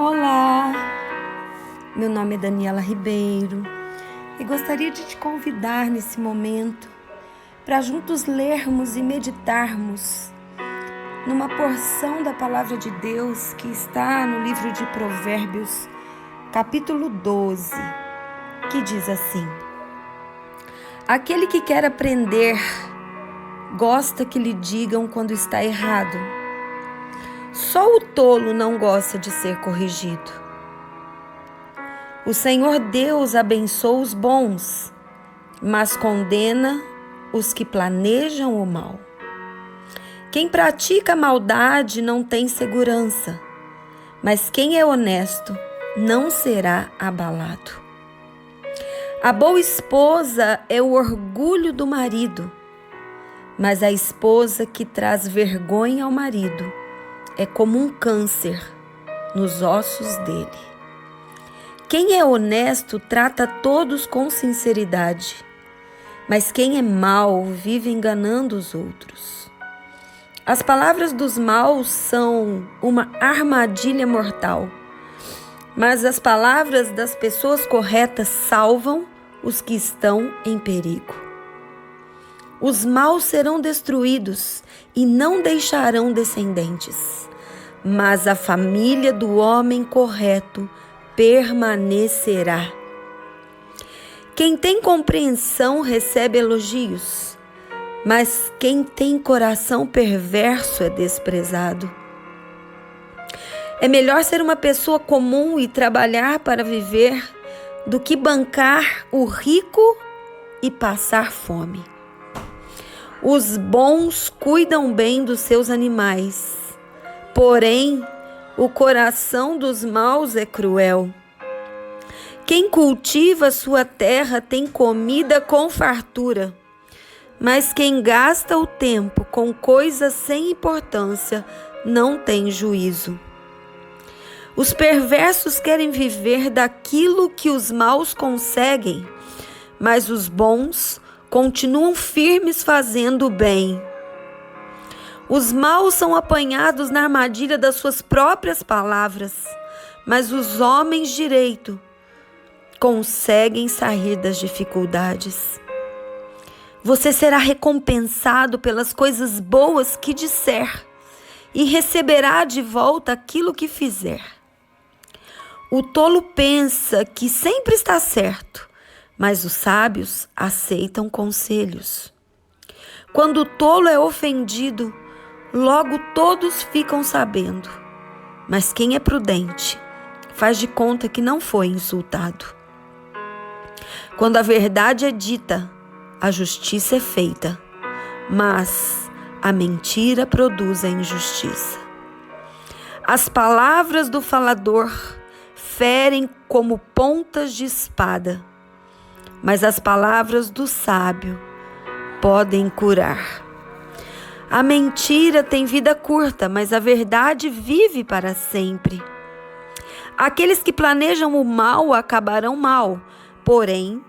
Olá, meu nome é Daniela Ribeiro e gostaria de te convidar nesse momento para juntos lermos e meditarmos numa porção da Palavra de Deus que está no livro de Provérbios, capítulo 12, que diz assim: aquele que quer aprender gosta que lhe digam quando está errado. Só o tolo não gosta de ser corrigido. O Senhor Deus abençoa os bons, mas condena os que planejam o mal. Quem pratica a maldade não tem segurança, mas quem é honesto não será abalado. A boa esposa é o orgulho do marido, mas a esposa que traz vergonha ao marido é como um câncer nos ossos dele. Quem é honesto trata todos com sinceridade, mas quem é mau vive enganando os outros. As palavras dos maus são uma armadilha mortal, mas as palavras das pessoas corretas salvam os que estão em perigo. Os maus serão destruídos e não deixarão descendentes, mas a família do homem correto permanecerá. Quem tem compreensão recebe elogios, mas quem tem coração perverso é desprezado. É melhor ser uma pessoa comum e trabalhar para viver do que bancar o rico e passar fome. Os bons cuidam bem dos seus animais, porém, o coração dos maus é cruel. Quem cultiva sua terra tem comida com fartura, mas quem gasta o tempo com coisas sem importância não tem juízo. Os perversos querem viver daquilo que os maus conseguem, mas os bons continuam firmes fazendo o bem. Os maus são apanhados na armadilha das suas próprias palavras, mas os homens direito conseguem sair das dificuldades. Você será recompensado pelas coisas boas que disser e receberá de volta aquilo que fizer. O tolo pensa que sempre está certo, mas os sábios aceitam conselhos. Quando o tolo é ofendido, logo todos ficam sabendo, mas quem é prudente faz de conta que não foi insultado. Quando a verdade é dita, a justiça é feita, mas a mentira produz a injustiça. As palavras do falador ferem como pontas de espada, mas as palavras do sábio podem curar. A mentira tem vida curta, mas a verdade vive para sempre. Aqueles que planejam o mal acabarão mal, porém,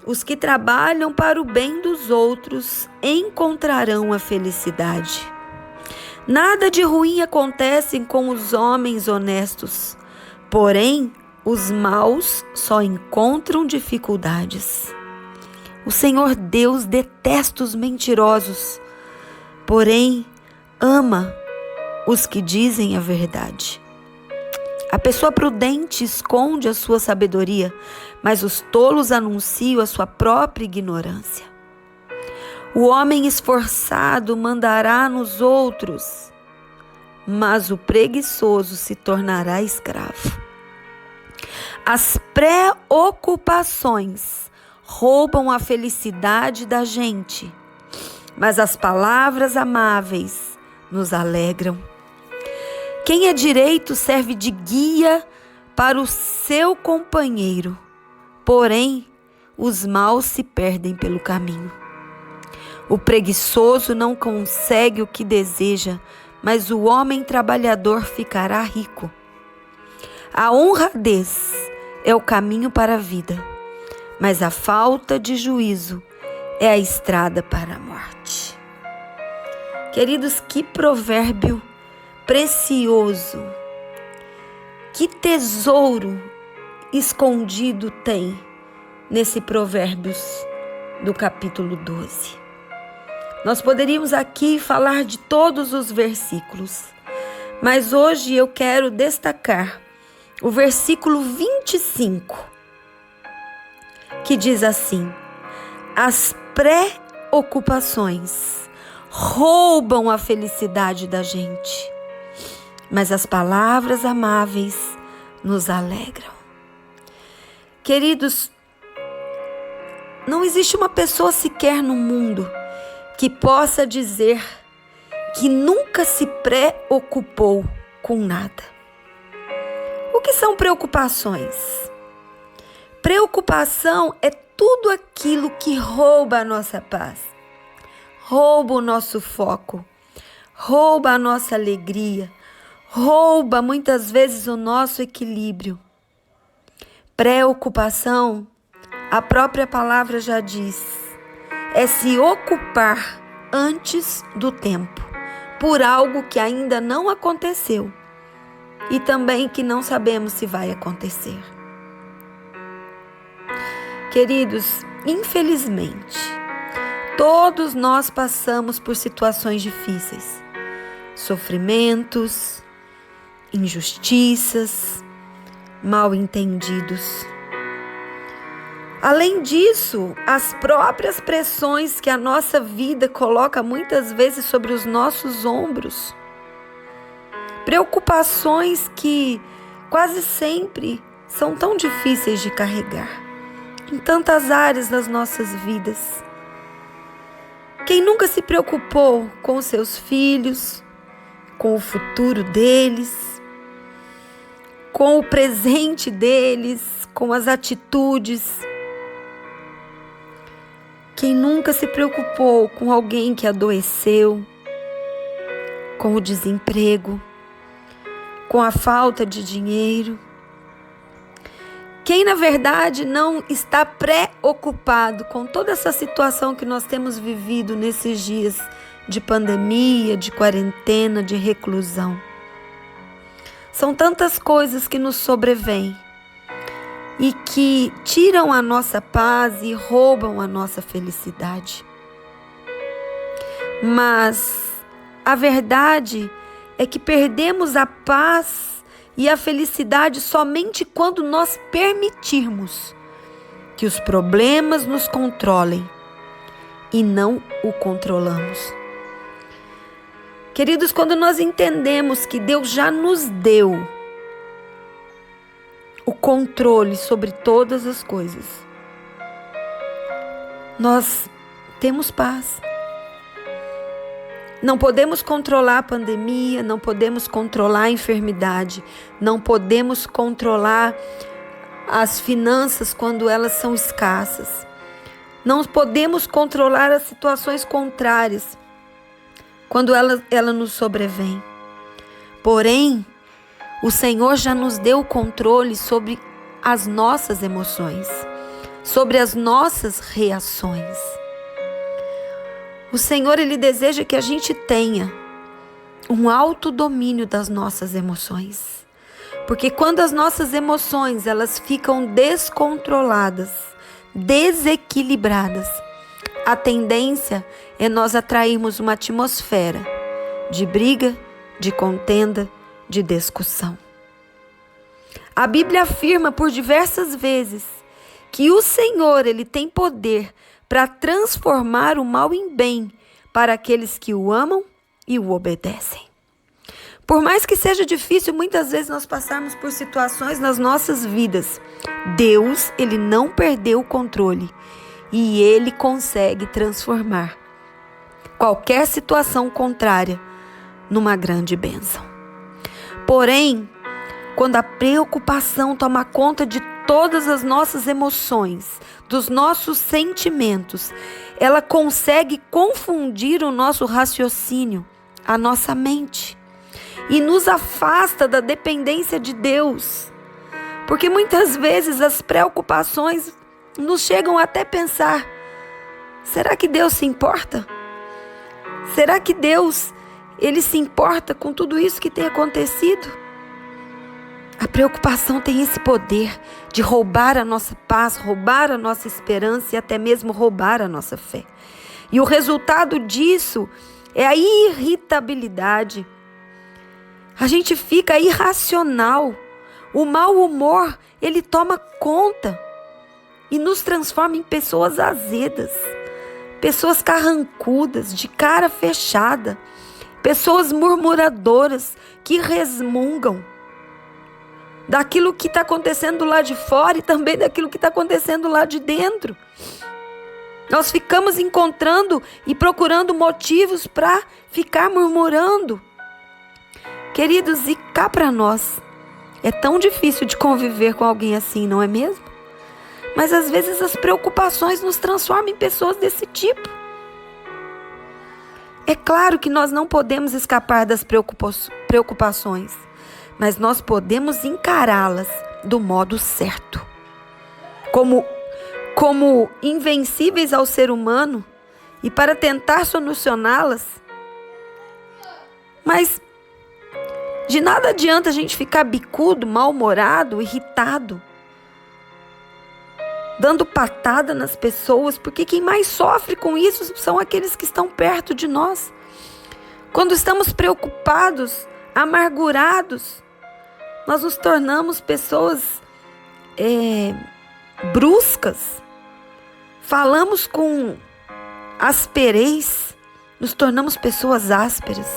os que trabalham para o bem dos outros encontrarão a felicidade. Nada de ruim acontece com os homens honestos, porém, os maus só encontram dificuldades. O Senhor Deus detesta os mentirosos, porém, ama os que dizem a verdade. A pessoa prudente esconde a sua sabedoria, mas os tolos anunciam a sua própria ignorância. O homem esforçado mandará nos outros, mas o preguiçoso se tornará escravo. As preocupações roubam a felicidade da gente, mas as palavras amáveis nos alegram. Quem é direito serve de guia para o seu companheiro, porém, os maus se perdem pelo caminho. O preguiçoso não consegue o que deseja, mas o homem trabalhador ficará rico. A honradez é o caminho para a vida, mas a falta de juízo é a estrada para a morte. Queridos, que provérbio precioso, que tesouro escondido tem nesse Provérbios do capítulo 12. Nós poderíamos aqui falar de todos os versículos, mas hoje eu quero destacar o versículo 25, que diz assim: as preocupações roubam a felicidade da gente, mas as palavras amáveis nos alegram. Queridos, não existe uma pessoa sequer no mundo que possa dizer que nunca se preocupou com nada. O que são preocupações? Preocupação é tudo aquilo que rouba a nossa paz, rouba o nosso foco, rouba a nossa alegria, rouba muitas vezes o nosso equilíbrio. Preocupação, a própria palavra já diz, é se ocupar antes do tempo por algo que ainda não aconteceu e também que não sabemos se vai acontecer. Queridos, infelizmente, todos nós passamos por situações difíceis, sofrimentos, injustiças, mal-entendidos. Além disso, as próprias pressões que a nossa vida coloca muitas vezes sobre os nossos ombros. Preocupações que quase sempre são tão difíceis de carregar em tantas áreas das nossas vidas. Quem nunca se preocupou com os seus filhos, com o futuro deles, com o presente deles, com as atitudes? Quem nunca se preocupou com alguém que adoeceu, com o desemprego, com a falta de dinheiro? Quem, na verdade, não está preocupado com toda essa situação que nós temos vivido nesses dias de pandemia, de quarentena, de reclusão? São tantas coisas que nos sobrevêm e que tiram a nossa paz e roubam a nossa felicidade. Mas a verdade é que perdemos a paz e a felicidade somente quando nós permitirmos que os problemas nos controlem e não o controlamos. Queridos, quando nós entendemos que Deus já nos deu o controle sobre todas as coisas, nós temos paz. Não podemos controlar a pandemia, não podemos controlar a enfermidade, não podemos controlar as finanças quando elas são escassas. Não podemos controlar as situações contrárias quando ela nos sobrevém. Porém, o Senhor já nos deu o controle sobre as nossas emoções, sobre as nossas reações. O Senhor, Ele deseja que a gente tenha um autodomínio das nossas emoções. Porque quando as nossas emoções, elas ficam descontroladas, desequilibradas, a tendência é nós atrairmos uma atmosfera de briga, de contenda, de discussão. A Bíblia afirma por diversas vezes que o Senhor, Ele tem poder para transformar o mal em bem para aqueles que o amam e o obedecem. Por mais que seja difícil muitas vezes nós passarmos por situações nas nossas vidas, Deus, Ele não perdeu o controle e Ele consegue transformar qualquer situação contrária numa grande bênção. Porém, quando a preocupação toma conta de todas as nossas emoções, dos nossos sentimentos, ela consegue confundir o nosso raciocínio, a nossa mente, e nos afasta da dependência de Deus. Porque muitas vezes as preocupações nos chegam até pensar: será que Deus se importa? Será que Deus, Ele se importa com tudo isso que tem acontecido? A preocupação tem esse poder de roubar a nossa paz, roubar a nossa esperança e até mesmo roubar a nossa fé. E o resultado disso é a irritabilidade. A gente fica irracional. O mau humor, ele toma conta e nos transforma em pessoas azedas, pessoas carrancudas, de cara fechada, pessoas murmuradoras que resmungam daquilo que está acontecendo lá de fora e também daquilo que está acontecendo lá de dentro. Nós ficamos encontrando e procurando motivos para ficar murmurando. Queridos, e cá para nós, é tão difícil de conviver com alguém assim, não é mesmo? Mas às vezes as preocupações nos transformam em pessoas desse tipo. É claro que nós não podemos escapar das preocupações, mas nós podemos encará-las do modo certo. Como invencíveis ao ser humano e para tentar solucioná-las. Mas de nada adianta a gente ficar bicudo, mal-humorado, irritado, dando patada nas pessoas, porque quem mais sofre com isso são aqueles que estão perto de nós. Quando estamos preocupados, amargurados, nós nos tornamos pessoas bruscas, falamos com asperez, nos tornamos pessoas ásperas.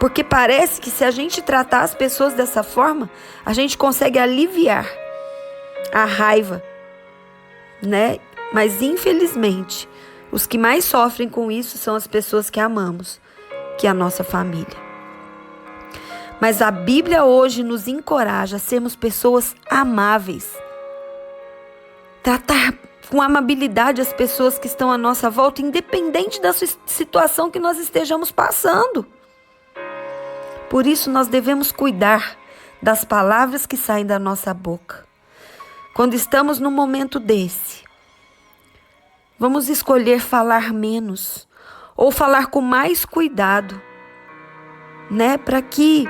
Porque parece que se a gente tratar as pessoas dessa forma, a gente consegue aliviar a raiva, né? Mas infelizmente, os que mais sofrem com isso são as pessoas que amamos, que é a nossa família. Mas a Bíblia hoje nos encoraja a sermos pessoas amáveis. Tratar com amabilidade as pessoas que estão à nossa volta, independente da situação que nós estejamos passando. Por isso nós devemos cuidar das palavras que saem da nossa boca. Quando estamos num momento desse, vamos escolher falar menos ou falar com mais cuidado, né? Para que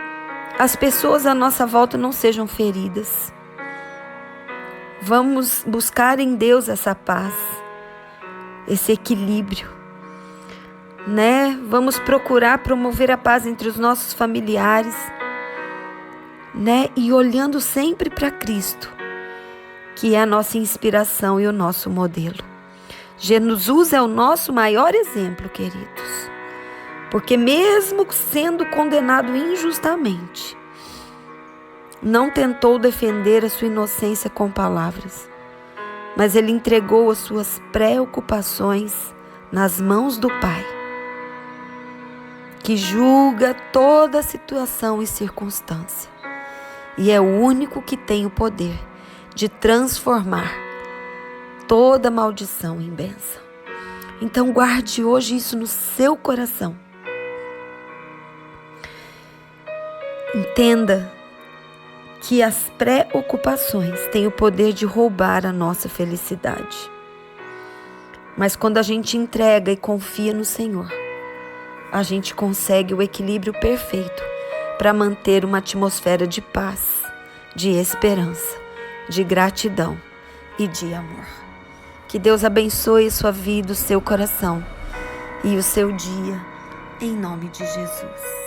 as pessoas à nossa volta não sejam feridas. Vamos buscar em Deus essa paz, esse equilíbrio, né? Vamos procurar promover a paz entre os nossos familiares, né? E olhando sempre para Cristo, que é a nossa inspiração e o nosso modelo. Jesus é o nosso maior exemplo, queridos. Porque mesmo sendo condenado injustamente, não tentou defender a sua inocência com palavras, mas ele entregou as suas preocupações nas mãos do Pai, que julga toda situação e circunstância, e é o único que tem o poder de transformar toda maldição em bênção. Então guarde hoje isso no seu coração. Entenda que as preocupações têm o poder de roubar a nossa felicidade. Mas quando a gente entrega e confia no Senhor, a gente consegue o equilíbrio perfeito para manter uma atmosfera de paz, de esperança, de gratidão e de amor. Que Deus abençoe a sua vida, o seu coração e o seu dia, em nome de Jesus.